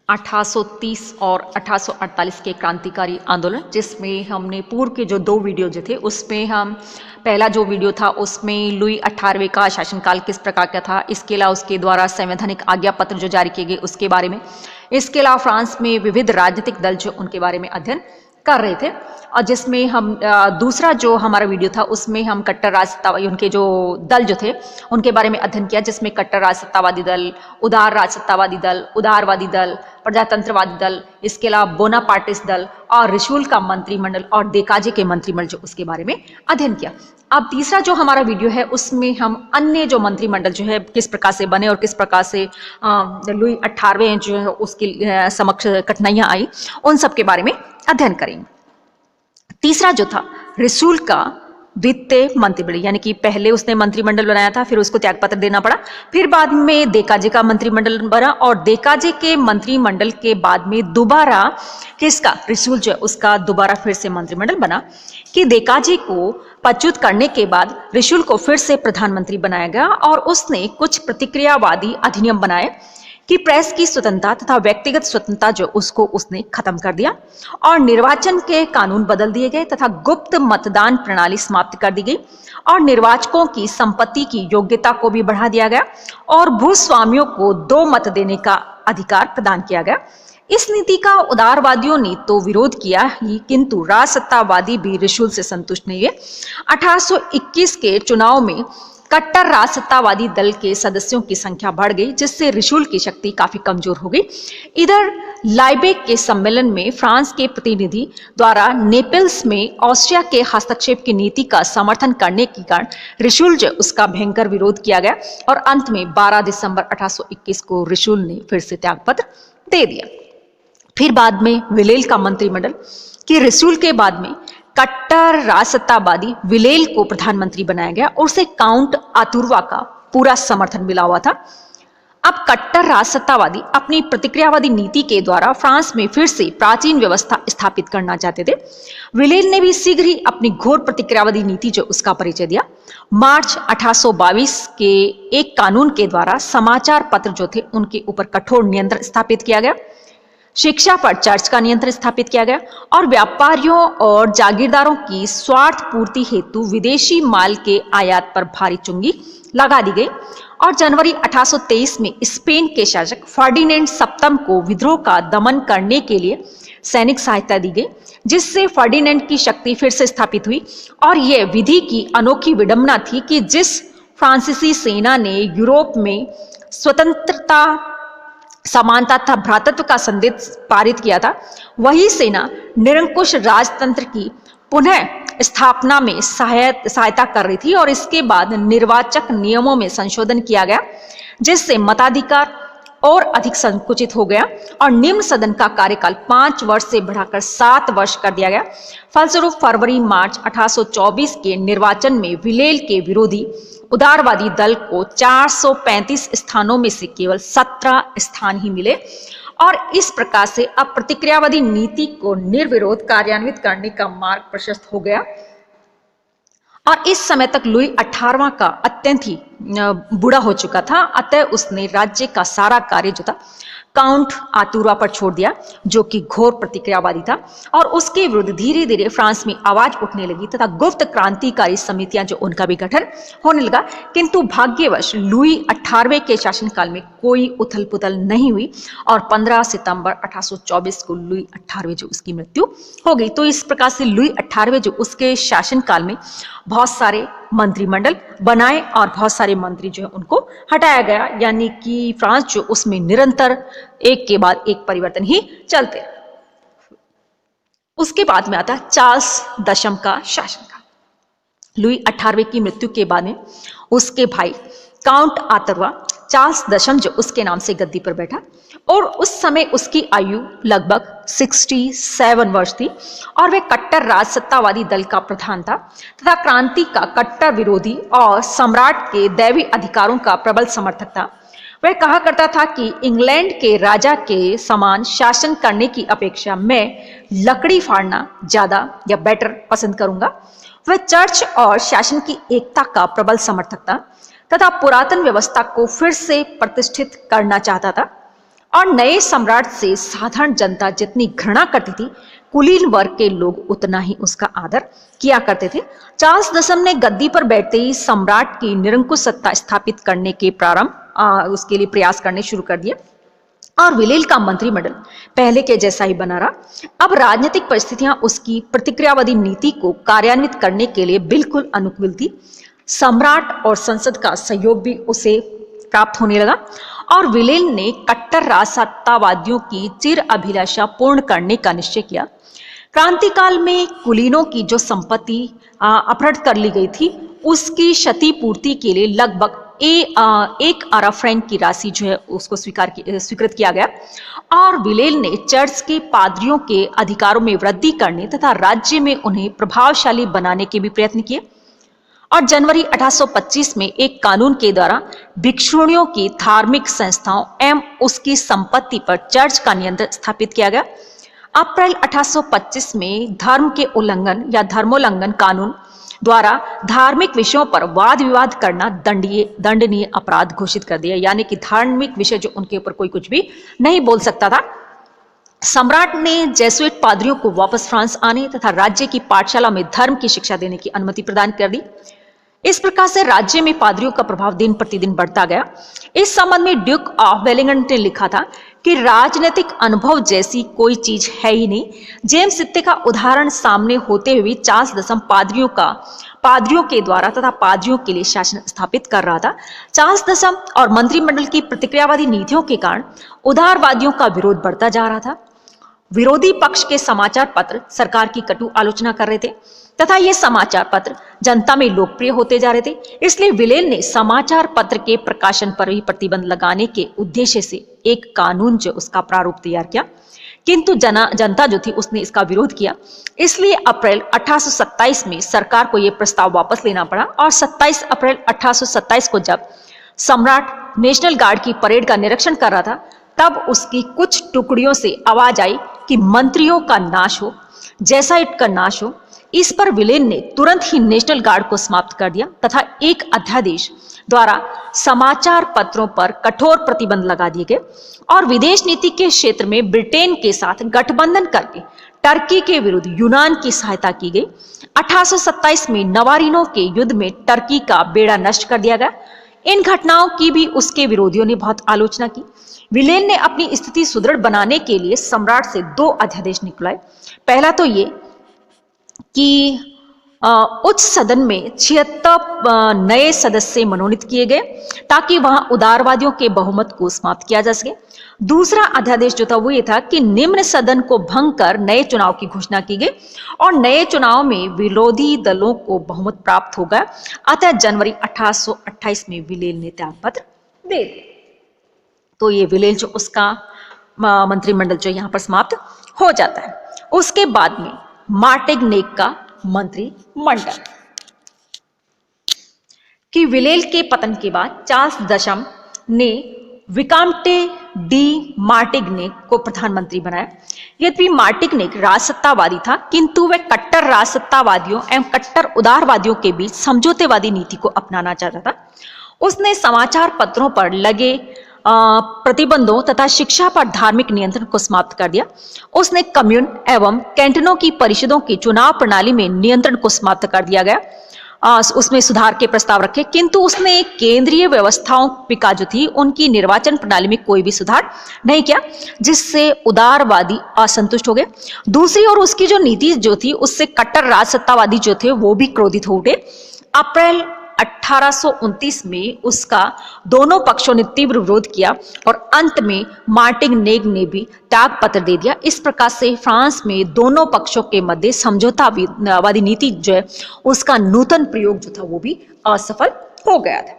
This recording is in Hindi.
1830 और 1848 के क्रांतिकारी आंदोलन, जिसमें हमने पूर्व के जो 2 वीडियो जो थे उसमें हम पहला जो वीडियो था उसमें लुई 18वें का शासनकाल किस प्रकार का था, इसके अलावा उसके द्वारा संवैधानिक आज्ञा पत्र जो जारी किए गए उसके बारे में, इसके अलावा फ्रांस में विविध राजनीतिक दल जो उनके बारे में अध्ययन कर रहे थे। और जिसमें हम दूसरा जो हमारा वीडियो था उसमें हम कट्टर राजसत्तावादी उनके जो दल जो थे उनके बारे में अध्ययन किया, जिसमें कट्टर राजसत्तावादी दल, उदार राजसत्तावादी दल, उदारवादी दल, प्रजातंत्रवादी दल, इसके अलावा बोनापार्टिस्ट दल और रिशुल का मंत्रिमंडल और देकाजे के मंत्रिमंडल जो उसके बारे में अध्ययन किया। अब तीसरा जो हमारा वीडियो है उसमें हम अन्य जो मंत्रिमंडल जो है किस प्रकार से बने और किस प्रकार से लुई 18वें जो है उसके समक्ष कठिनाइयां आई उन सब के बारे में अध्ययन करेंगे। तीसरा जो था रिशुल का द्वितीय मंत्रिमंडल, यानी कि पहले उसने मंत्रिमंडल बनाया था, फिर उसको त्यागपत्र देना पड़ा, फिर बाद में देकाजे का मंत्रिमंडल बना और देकाजे के मंत्रिमंडल के बाद में दोबारा किसका, रिशुल जो है उसका दोबारा फिर से मंत्रिमंडल बना कि देकाजे को पदच्युत करने के बाद रिशुल को फिर से प्रधानमंत्री बनाया गया और उसने कुछ प्रतिक्रियावादी अधिनियम बनाए कि प्रेस की स्वतंत्रता तथा व्यक्तिगत स्वतंत्रता जो उसको उसने खत्म कर दिया और निर्वाचन के कानून बदल दिए गए तथा गुप्त मतदान प्रणाली समाप्त कर दी गई और निर्वाचकों की संपत्ति की योग्यता को भी बढ़ा दिया गया और भूस्वामियों को 2 मत देने का अधिकार प्रदान किया गया। इस नीति का उदारवादियों ने तो विरोध किया ही, किंतु राजसत्तावादी भी रिशुल से संतुष्ट नहीं हुए। 1821 के चुनाव में कट्टर राजसत्तावादी दल के सदस्यों की संख्या बढ़ गई, जिससे रिशुल की शक्ति काफी कमजोर हो गई। इधर लाइबेक के सम्मेलन में फ्रांस के प्रतिनिधि द्वारा नेपल्स में ऑस्ट्रिया के हस्तक्षेप की नीति का समर्थन करने के कारण रिशुल जो उसका भयंकर विरोध किया गया और अंत में 12 दिसंबर 1821 को रिशुल ने फिर से त्यागपत्र दे दिया। फिर बाद में विलेल का मंत्रिमंडल कि रिशुल के बाद में कट्टर राजसत्तावादी विलेल को प्रधानमंत्री बनाया गया और उसे काउंट आतुर्वा का पूरा समर्थन मिला हुआ था। अब कट्टर राजसत्तावादी अपनी प्रतिक्रियावादी नीति के द्वारा फ्रांस में फिर से प्राचीन व्यवस्था स्थापित करना चाहते थे। विलेल ने भी शीघ्र ही अपनी घोर प्रतिक्रियावादी नीति जो उसका परिचय दिया। मार्च 1822 के एक कानून के द्वारा समाचार पत्र जो थे उनके ऊपर कठोर नियंत्रण स्थापित किया गया, शिक्षा पर चर्च का नियंत्रण स्थापित किया गया और व्यापारियों और जागीरदारों की स्वार्थ पूर्ति हेतु विदेशी माल के आयात पर भारी चुंगी लगा दी गई और जनवरी 1823 में स्पेन के शासक फर्डिनेंड सप्तम को विद्रोह का दमन करने के लिए सैनिक सहायता दी गई, जिससे फर्डिनेंड की शक्ति फिर से स्थापित हुई। और यह विधि की अनोखी विडंबना थी कि जिस फ्रांसीसी सेना ने यूरोप में स्वतंत्रता, समानता तथा भ्रातृत्व का संदेश पारित किया था, वही सेना निरंकुश राजतंत्र की पुनः स्थापना में सहायता कर रही थी और इसके बाद निर्वाचक नियमों में संशोधन किया गया, जिससे मताधिकार और अधिक संकुचित हो गया और निम्न सदन का कार्यकाल 5 वर्ष से बढ़ाकर 7 वर्ष कर दिया गया। फलस्वरूप फरवरी मार्च 1824 के निर्वाचन में विलेल के विरोधी उदारवादी दल को 435 स्थानों में से केवल 17 स्थान ही मिले और इस प्रकार से अब प्रतिक्रियावादी नीति को निर्विरोध कार्यान्वित करने का मार्ग प्रशस्त हो गया। और इस समय तक लुई 18वां का अत्यंत ही बूढ़ा हो चुका था, अतः उसने राज्य का सारा कार्य जो था काउंट आतुर्वा पर छोड़ दिया, जो कि घोर प्रतिक्रियावादी था और उसके विरुद्ध धीरे धीरे फ्रांस में आवाज उठने लगी तथा गुप्त क्रांतिकारी समितियां जो उनका भी गठन होने लगा। किंतु भाग्यवश लुई 18वें के शासनकाल में कोई उथल पुथल नहीं हुई और 15 सितंबर 1824 को लुई 18वें जो उसकी मृत्यु हो गई। तो इस प्रकार से लुई 18वें जो उसके शासनकाल में बहुत सारे मंत्रिमंडल बनाए और बहुत सारे मंत्री जो है उनको हटाया गया, यानी कि फ्रांस जो उसमें निरंतर एक के बाद एक परिवर्तन ही चलते। उसके बाद में आता है चार्ल्स दशम का शासनकाल। लुई 18वें की मृत्यु के बाद में उसके भाई काउंट आतुर्वा चार्ल्स दशम जो उसके नाम से गद्दी पर बैठा और उस समय उसकी आयु लगभग 67 वर्ष थी और वह कट्टर राजसत्तावादी दल का प्रधान था तथा क्रांति का कट्टर विरोधी और सम्राट के दैवी अधिकारों का प्रबल समर्थक था। वह कहा करता था कि इंग्लैंड के राजा के समान शासन करने की अपेक्षा मैं लकड़ी फाड़ना ज्यादा या बेटर पसंद करूंगा। वह चर्च और शासन की एकता का प्रबल समर्थक था तथा पुरातन व्यवस्था को फिर से प्रतिष्ठित करना चाहता था। और नए सम्राट से साधारण जनता जितनी घृणा करती थी, कुलीन वर्ग के लोग उतना ही उसका आदर किया करते थे। चार्ल्स दशम ने गद्दी पर बैठते ही सम्राट की निरंकुश सत्ता स्थापित करने के उसके लिए प्रयास करने शुरू कर दिए और विलेल का मंत्रिमंडल पहले के जैसा ही बना रहा। अब राजनीतिक परिस्थितियां उसकी प्रतिक्रियावादी नीति को कार्यान्वित करने के लिए बिल्कुल अनुकूल थी। सम्राट और संसद का सहयोग भी उसे प्राप्त होने लगा और विलेल ने कट्टर राजसत्तावादियों की चिर अभिलाषा पूर्ण करने का निश्चय किया। क्रांति काल में कुलीनों की जो संपत्ति अपहृत कर ली गई थी, उसकी क्षतिपूर्ति के लिए लगभग 1 अरब फ्रैंक की राशि जो है उसको स्वीकृत किया गया और विलेल ने चर्च के पादरियों के अधिकारों में वृद्धि करने तथा राज्य में उन्हें प्रभावशाली बनाने के भी प्रयत्न किए। और जनवरी 1825 में एक कानून के द्वारा भिक्षुणियों की धार्मिक संस्थाओं एवं उसकी संपत्ति पर चर्च का नियंत्रण स्थापित किया गया। अप्रैल 1825 में धर्म के उल्लंघन या धर्मोल्लंघन कानून द्वारा धार्मिक विषयों पर वाद विवाद करना दंडनीय अपराध घोषित कर दिया, यानी कि धार्मिक विषय जो उनके ऊपर कोई कुछ भी नहीं बोल सकता था। सम्राट ने जेसुइट पादरियों को वापस फ्रांस आने तथा राज्य की पाठशाला में धर्म की शिक्षा देने की अनुमति प्रदान कर दी। इस प्रकार से राज्य में पादरियों का प्रभाव दिन प्रतिदिन बढ़ता गया। इस संबंध में ड्यूक ऑफ वेलिंगटन ने लिखा था कि राजनीतिक अनुभव जैसी कोई चीज है ही नहीं। जेम्स इत्ते का उदाहरण सामने होते हुए चार्ल्स दशम पादरियों के द्वारा तथा पादरियों के लिए शासन स्थापित कर रहा था। चार्ल्स दशम और मंत्रिमंडल की प्रतिक्रियावादी नीतियों के कारण उदारवादियों का विरोध बढ़ता जा रहा था। विरोधी पक्ष के समाचार पत्र सरकार की कटु आलोचना कर रहे थे तथा ये समाचार पत्र जनता में लोकप्रिय होते जा रहे थे। इसलिए विलेल ने समाचार पत्र के प्रकाशन पर भी प्रतिबंध लगाने के उद्देश्य से एक कानून जो उसका प्रारूप तैयार किया, किंतु जनता जो थी उसने इसका विरोध किया। इसलिए अप्रैल 1827 में सरकार को यह प्रस्ताव वापस लेना पड़ा और 27 अप्रैल 1827 को जब सम्राट नेशनल गार्ड की परेड का निरीक्षण कर रहा था, तब उसकी कुछ टुकड़ियों से आवाज आई कि मंत्रियों का नाश हो, जेसुइट का नाश हो। इस पर विलेन ने तुरंत ही नेशनल गार्ड को समाप्त कर दिया तथा एक अध्यादेश द्वारा समाचार पत्रों पर कठोर प्रतिबंध लगा दिए गए और विदेश नीति के क्षेत्र में ब्रिटेन के साथ गठबंधन करके टर्की के विरुद्ध यूनान की सहायता की गई। 1827 में नवारिनो के युद्ध में टर्की का बेड़ा नष्ट कर दिया गया। इन घटनाओं की भी उसके विरोधियों ने बहुत आलोचना की। विलेन ने अपनी स्थिति सुदृढ़ बनाने के लिए सम्राट से 2 अध्यादेश निकलवाए। पहला तो ये कि उच्च सदन में 76 नए सदस्य मनोनीत किए गए ताकि वहां उदारवादियों के बहुमत को समाप्त किया जा सके। दूसरा अध्यादेश जो था वो ये था कि निम्न सदन को भंग कर नए चुनाव की घोषणा की गई और नए चुनाव में विरोधी दलों को बहुमत प्राप्त हो गया। अतः जनवरी 1828 में विलेल ने त्यागपत्र दे दिया। तो ये विलेल जो उसका मंत्रिमंडल जो यहाँ पर समाप्त हो जाता है। उसके बाद में मार्टिग्नेक का मंत्रिमंडल कि विलेल के पतन के बाद चार्ल्स दशम ने विकामटे डी मार्टिग्नेक को प्रधानमंत्री बनाया। यद्यपि मार्टिग्नेक राजसत्तावादी था, किंतु वह कट्टर राजसत्तावादियों एवं कट्टर उदारवादियों के बीच समझौतेवादी नीति को अपनाना चाहता था। उसने समाचार पत्रों पर लगे प्रतिबंधों तथा शिक्षा पर धार्मिक नियंत्रण को समाप्त कर दिया। उसने कम्यून एवं कैंटनों की परिषदों की चुनाव प्रणाली में नियंत्रण को समाप्त कर दिया गया। उसमें सुधार के प्रस्ताव रखे, किंतु उसने केंद्रीय व्यवस्थाओं पिका जो थी उनकी निर्वाचन प्रणाली में कोई भी सुधार नहीं किया, जिससे उदारवादी असंतुष्ट हो गए। दूसरी ओर उसकी जो नीति जो थी उससे कट्टर राजसत्तावादी जो थे वो भी क्रोधित हो उठे। अप्रैल 1829 में उसका दोनों पक्षों ने तीव्र विरोध किया और अंत में मार्टिग्नेक ने भी त्यागपत्र दे दिया। इस प्रकार से फ्रांस में दोनों पक्षों के मध्य समझौतावादी नीति जो है उसका नूतन प्रयोग जो था वो भी असफल हो गया था।